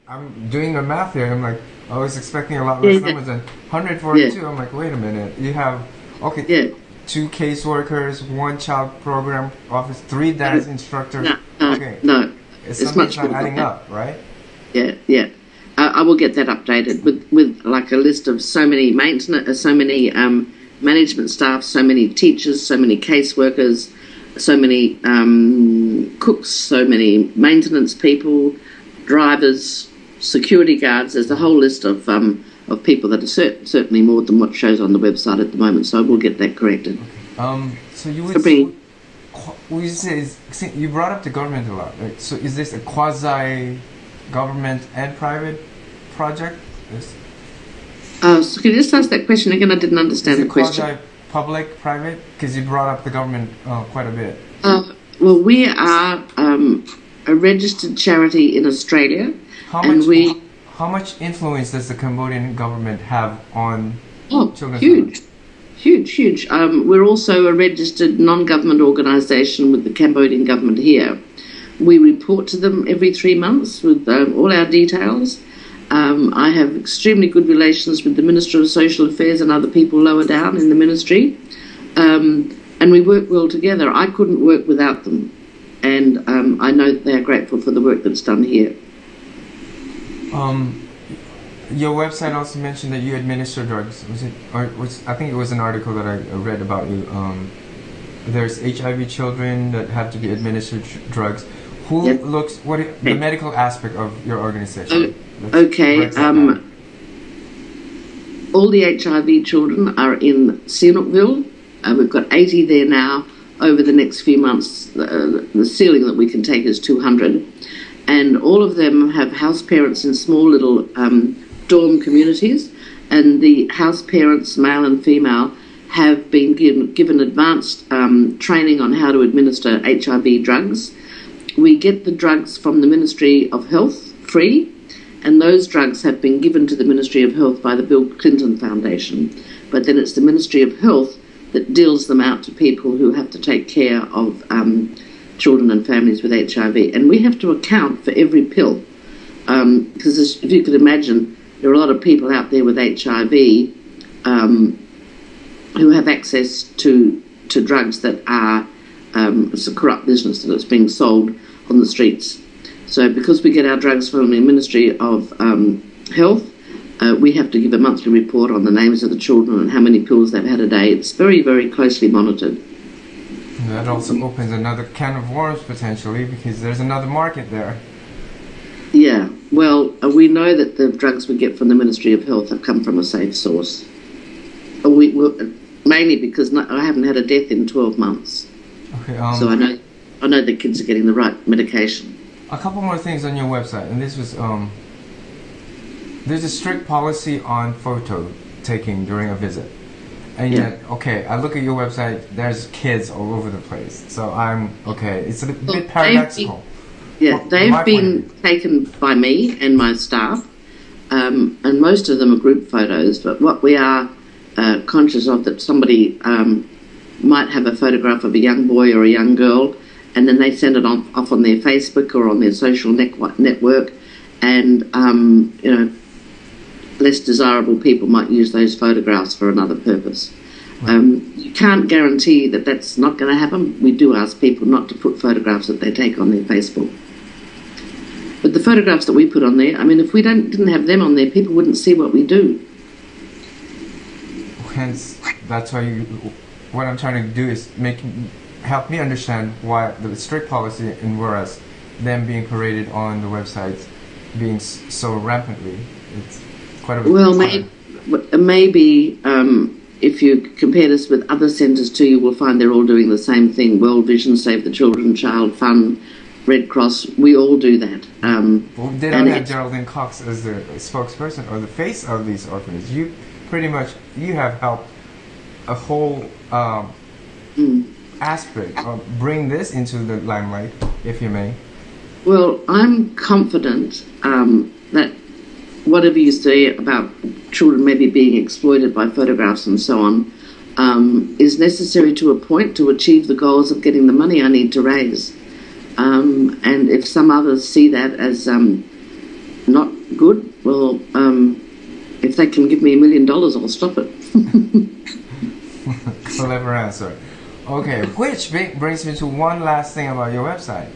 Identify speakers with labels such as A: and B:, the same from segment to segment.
A: I'm doing the math here. I'm like, I was expecting a lot
B: Yeah,
A: less
B: yeah,
A: numbers than
B: yeah,
A: 142. I'm like, wait a minute. You have, okay,
B: yeah.
A: two caseworkers, one child program office, three
B: No,
A: dance instructors.
B: no, no,
A: Okay,
B: no. It's
A: something's
B: much
A: not
B: more than
A: adding
B: that.
A: up, right?
B: Yeah, yeah. I will get that updated with like a list of so many maintenance, so many management staff, so many teachers, so many caseworkers, so many cooks, so many maintenance people, drivers, security guards. There's a whole list of people that are certainly more than what shows on the website at the moment. So I will get that corrected.
A: So you would,
B: So bring,
A: would you say, you brought up the government a lot, right? So is this a quasi government and private project? Is,
B: so can you just ask that question again? I didn't
A: is
B: understand the
A: it
B: question.
A: quasi public private? Because you brought up the government quite a bit.
B: Well, we are a registered charity in Australia,
A: How
B: and
A: much
B: we
A: how much influence does the Cambodian government have on
B: oh
A: children's rights?
B: huge, huge, huge. We're also a registered non-government organisation with the Cambodian government here. We report to them every 3 months with all our details. I have extremely good relations with the Minister of Social Affairs and other people lower down in the ministry, and we work well together. I couldn't work without them, and I know that they are grateful for the work that's done here.
A: Um, your website also mentioned that you administer drugs. Was it? Or was, I think it was an article that I read about you. There's HIV children that have to be administered drugs. Who
B: Yep.
A: looks the
B: Okay.
A: medical aspect of your organization?
B: O-
A: Let's
B: okay.
A: break that down.
B: All the HIV children are in Sihanoukville. We've got 80 there now. Over the next few months, the ceiling that we can take is 200. And all of them have house parents in small little dorm communities. And the house parents, male and female, have been given advanced training on how to administer HIV drugs. We get the drugs from the Ministry of Health free, and those drugs have been given to the Ministry of Health by the Bill Clinton Foundation. But then it's the Ministry of Health that deals them out to people who have to take care of children and families with HIV. And we have to account for every pill. Because if you could imagine, there are a lot of people out there with HIV who have access to drugs that are it's a corrupt business that is being sold on the streets. So because we get our drugs from the Ministry of Health, we have to give a monthly report on the names of the children and how many pills they've had a day. It's very, very closely monitored.
A: That also opens another can of worms potentially because there's another market there.
B: Yeah, well, we know that the drugs we get from the Ministry of Health have come from a safe source. Mainly because I haven't had a death in 12 months.
A: Okay.
B: So I know the kids are getting the right medication.
A: A couple more things on your website, and this was there's a strict policy on photo taking during a visit, and
B: Yeah.
A: yet, okay, I look at your website. There's kids all over the place, so I'm okay. It's a bit
B: Well,
A: paradoxical.
B: Yeah,
A: From
B: they've
A: my point of
B: been
A: view.
B: taken by me and my staff, and most of them are group photos. But what we are conscious of that somebody might have a photograph of a young boy or a young girl, and then they send it off on their Facebook or on their social network, and less desirable people might use those photographs for another purpose. You can't guarantee that that's not going to happen. We do ask people not to put photographs that they take on their Facebook. But the photographs that we put on there, I mean, if we didn't have them on there, people wouldn't see what we do.
A: Hence, that's why what I'm trying to do is help me understand why the strict policy, and whereas them being paraded on the websites being so rampantly, it's quite a
B: Well, maybe if you compare this with other centres too, you will find they're all doing the same thing. World Vision, Save the Children, Child Fund, Red Cross, we all do that.
A: Well, they don't have Geraldine Cox as the spokesperson or the face of these orphanages. You pretty much, you have helped a whole aspect of bring this into the limelight, if you may.
B: Well, I'm confident that whatever you say about children maybe being exploited by photographs and so on is necessary to a point to achieve the goals of getting the money I need to raise. And if some others see that as not good, well, if they can give me $1 million, I'll stop it.
A: Clever answer. Okay, which brings me to one last thing about your website.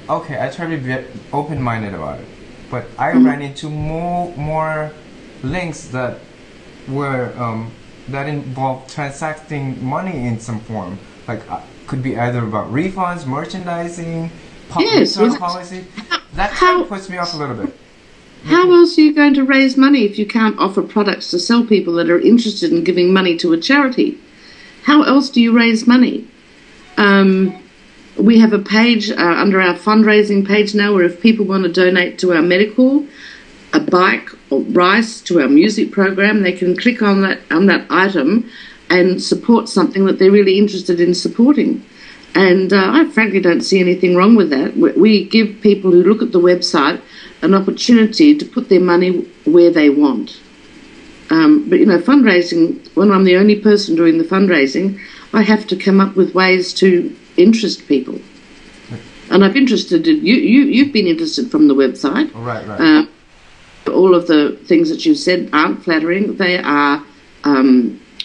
A: Okay, I try to be open-minded about it, but I ran into more links that were that involve transacting money in some form. Like could be either about refunds, merchandising, return policy. That kind of puts me off a little bit.
B: How else are you going to raise money if you can't offer products to sell people that are interested in giving money to a charity? How else do you raise money? We have a page under our fundraising page now where if people want to donate to our medical, a bike or rice to our music program, they can click on that item and support something that they're really interested in supporting. And I frankly don't see anything wrong with that. We give people who look at the website an opportunity to put their money where they want. But, fundraising, when I'm the only person doing the fundraising, I have to come up with ways to interest people. And I've interested you've been interested from the website.
A: Right.
B: All of the things that you've said aren't flattering. They are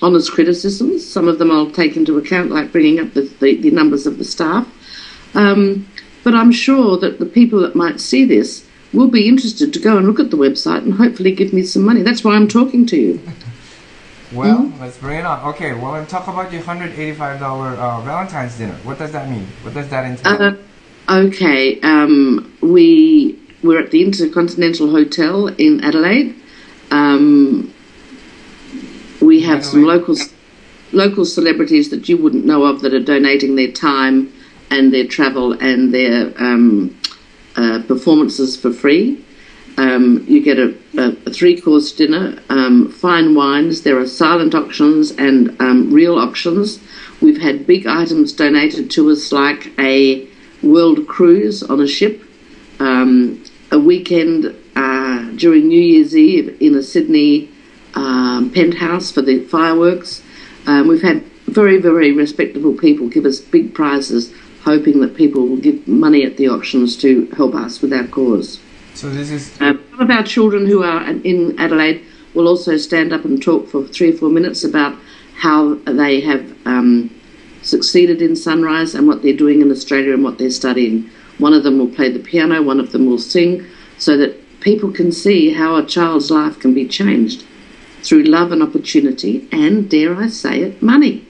B: honest criticisms. Some of them I'll take into account, like bringing up the numbers of the staff. But I'm sure that the people that might see this will be interested to go and look at the website and hopefully give me some money. That's why I'm talking to you.
A: Well, let's bring it on. Okay, well, let's talk about your $185 Valentine's dinner. What does that mean? What does that entail?
B: Okay, we're at the Intercontinental Hotel in Adelaide. We have some local celebrities that you wouldn't know of that are donating their time and their travel and their performances for free. You get a 3-course dinner, fine wines. There are silent auctions and real auctions. We've had big items donated to us, like a world cruise on a ship, a weekend during New Year's Eve in a Sydney penthouse for the fireworks. We've had very, very respectable people give us big prizes, hoping that people will give money at the auctions to help us with our cause.
A: So this is...
B: some of our children who are in Adelaide will also stand up and talk for 3 or 4 minutes about how they have succeeded in Sunrise and what they're doing in Australia and what they're studying. One of them will play the piano, one of them will sing, so that people can see how a child's life can be changed through love and opportunity and, dare I say it, money.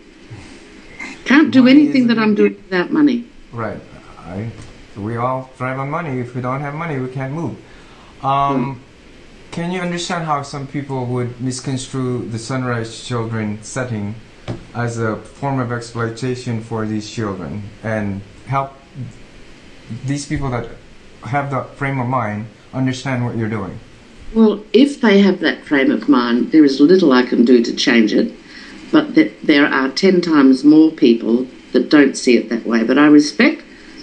B: Can't do anything that I'm doing without money.
A: Right. We all thrive on money. If we don't have money, we can't move. Can you understand how some people would misconstrue the Sunrise Children setting as a form of exploitation for these children and help these people that have that frame of mind understand what you're doing?
B: Well, if they have that frame of mind, there is little I can do to change it, but there are 10 times more people that don't see it that way. But I respect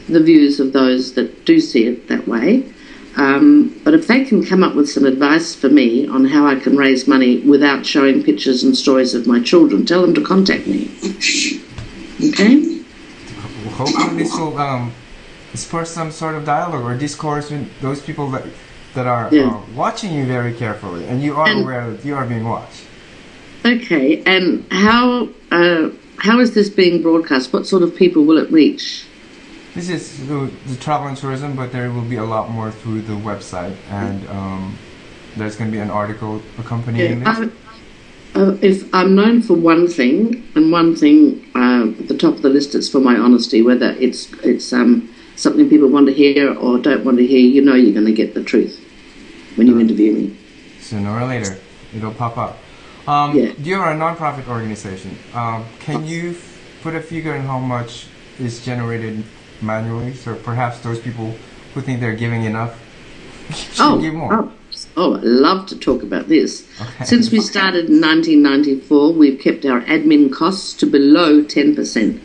B: the views of those that do see it that way. But if they can come up with some advice for me on how I can raise money without showing pictures and stories of my children, tell them to contact me. Okay?
A: Hopefully this will spur some sort of dialogue or discourse with those people that are watching you very carefully, and you are aware that you are being watched.
B: Okay, and how is this being broadcast? What sort of people will it reach?
A: This is through the travel and tourism, but there will be a lot more through the website, and there's going to be an article accompanying this.
B: If I'm known for one thing, and one thing at the top of the list is for my honesty, whether it's something people want to hear or don't want to hear, you know you're going to get the truth when you interview me. Sooner
A: or later, it'll pop up. You're a non-profit organization. Can you put a figure on how much is generated manually? So perhaps those people who think they're giving enough should give more.
B: I'd love to talk about this.
A: Okay.
B: Since we started in 1994, we've kept our admin costs to below 10%.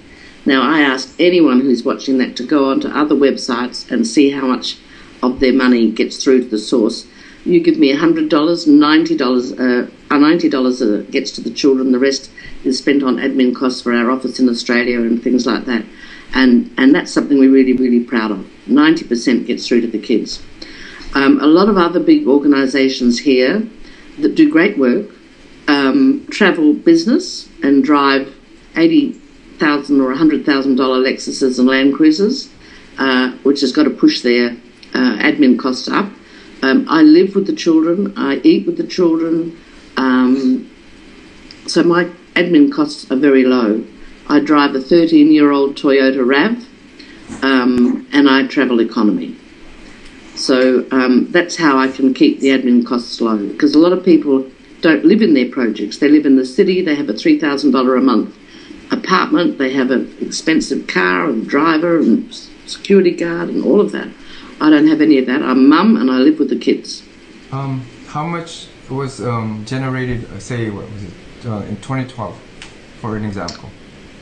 B: Now, I ask anyone who's watching that to go onto other websites and see how much of their money gets through to the source. You give me $100, $90 gets to the children. The rest is spent on admin costs for our office in Australia and things like that. And that's something we're really, really proud of. 90% gets through to the kids. A lot of other big organisations here that do great work travel business and drive $80,000 or $100,000 Lexuses and Land Cruisers, which has got to push their admin costs up. I live with the children. I eat with the children. So my admin costs are very low. I drive a 13-year-old Toyota RAV, and I travel economy. So that's how I can keep the admin costs low, because a lot of people don't live in their projects. They live in the city, they have a $3,000 a month apartment, they have an expensive car and driver and security guard and all of that. I don't have any of that. I'm mum and I live with the kids.
A: How much was generated, say, what was it, in 2012, for an example?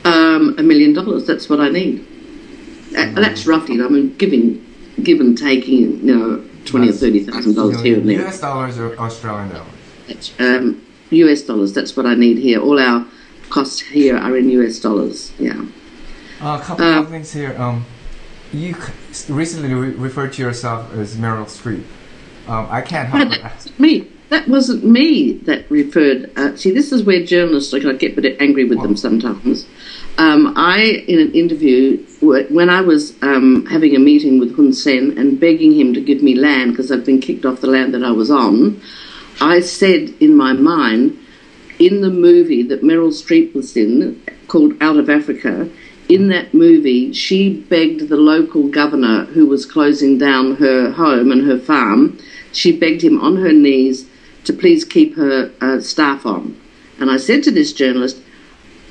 B: $1 million, that's what I need. That's roughly, I mean, give and taking, $20,000 or $30,000 here and there.
A: US dollars or Australian dollars?
B: That's, US dollars, that's what I need here. All our costs here are in US dollars, yeah.
A: A couple of things here. You recently referred to yourself as Meryl Streep. I can't help but ask.
B: Me. That wasn't me that referred. See, this is where journalists get a bit angry with them sometimes. I, in an interview, when I was having a meeting with Hun Sen and begging him to give me land because I'd been kicked off the land that I was on, I said in my mind, in the movie that Meryl Streep was in, called Out of Africa, in that movie, she begged the local governor who was closing down her home and her farm, she begged him on her knees to please keep her staff on. And I said to this journalist,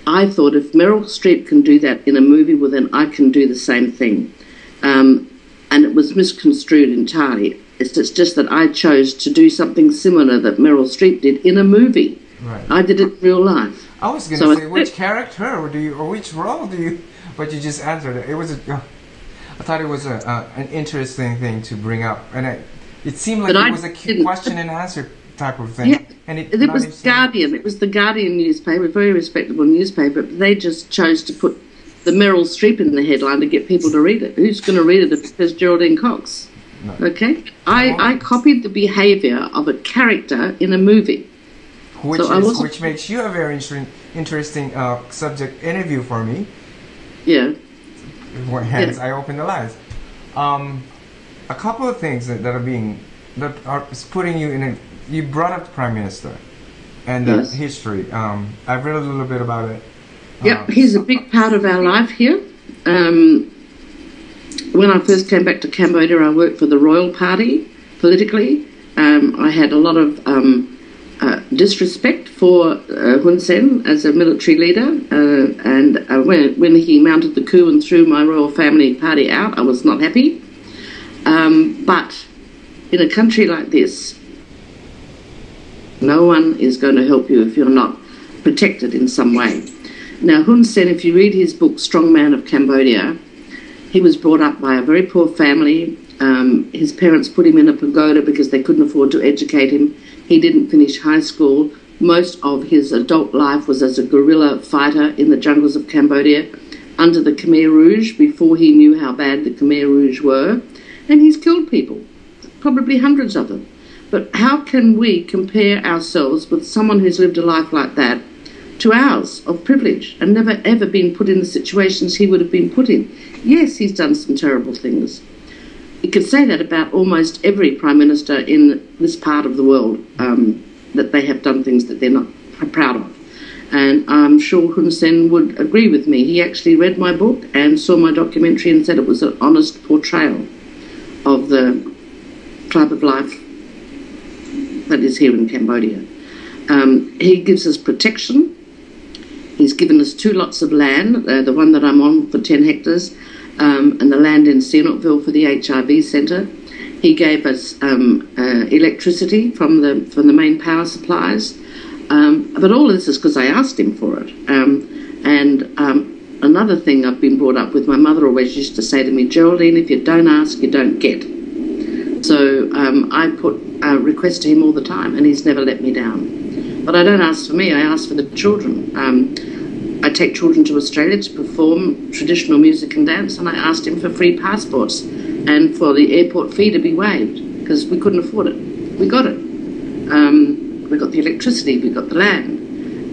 B: I thought if Meryl Streep can do that in a movie, well then I can do the same thing. And it was misconstrued entirely. It's just that I chose to do something similar that Meryl Streep did in a movie.
A: Right.
B: I did it in real life.
A: I was going to say, which character do you, or which role do you, but you just answered it. It was I thought it was an interesting thing to bring up. And it seemed like it was a question and answer type of thing.
B: Yeah, and it was Guardian. It was the Guardian newspaper, a very respectable newspaper. But they just chose to put the Meryl Streep in the headline to get people to read it. Who's going to read it if it says Geraldine Cox? No. Okay? I copied the behaviour of a character in a movie.
A: Which makes you a very interesting subject interview for me.
B: Yeah.
A: Hence, I opened the lines. A couple of things that are putting you in a. You brought up the Prime Minister and
B: yes.
A: history. I've read a little bit about it.
B: Yeah, he's a big part of our life here. When I first came back to Cambodia, I worked for the Royal Party politically. I had a lot of disrespect for Hun Sen as a military leader, and when he mounted the coup and threw my royal family party out, I was not happy. But in a country like this, no one is going to help you if you're not protected in some way. Now, Hun Sen, if you read his book, Strong Man of Cambodia, he was brought up by a very poor family. His parents put him in a pagoda because they couldn't afford to educate him. He didn't finish high school. Most of his adult life was as a guerrilla fighter in the jungles of Cambodia under the Khmer Rouge before he knew how bad the Khmer Rouge were. And he's killed people, probably hundreds of them. But how can we compare ourselves with someone who's lived a life like that to ours of privilege and never ever been put in the situations he would have been put in? Yes, he's done some terrible things. You could say that about almost every Prime Minister in this part of the world, that they have done things that they're not proud of. And I'm sure Hun Sen would agree with me. He actually read my book and saw my documentary and said it was an honest portrayal of the type of life that is here in Cambodia. He gives us protection. He's given us 2 lots of land, the one that I'm on for 10 hectares, and the land in Sihanoukville for the HIV centre. He gave us electricity from the main power supplies. But all of this is because I asked him for it. Another thing I've been brought up with, my mother always used to say to me, Geraldine, if you don't ask, you don't get. So I put a request to him all the time, and he's never let me down. But I don't ask for me, I ask for the children. I take children to Australia to perform traditional music and dance, and I asked him for free passports and for the airport fee to be waived. because we couldn't afford it. We got it. We got the electricity, we got the land.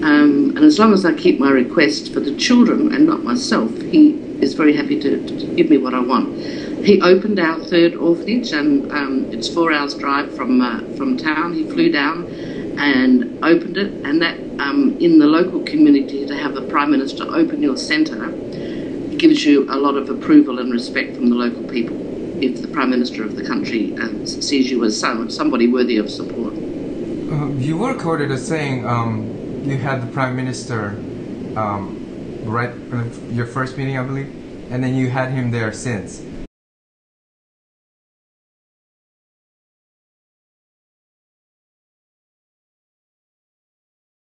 B: And as long as I keep my request for the children and not myself, he is very happy to give me what I want. He opened our third orphanage, and it's 4 hours drive from town. He flew down and opened it, and that in the local community, to have the Prime Minister open your centre gives you a lot of approval and respect from the local people if the Prime Minister of the country sees you as somebody worthy of support.
A: You were quoted as saying you had the Prime Minister right your first meeting, I believe, and then you had him there since.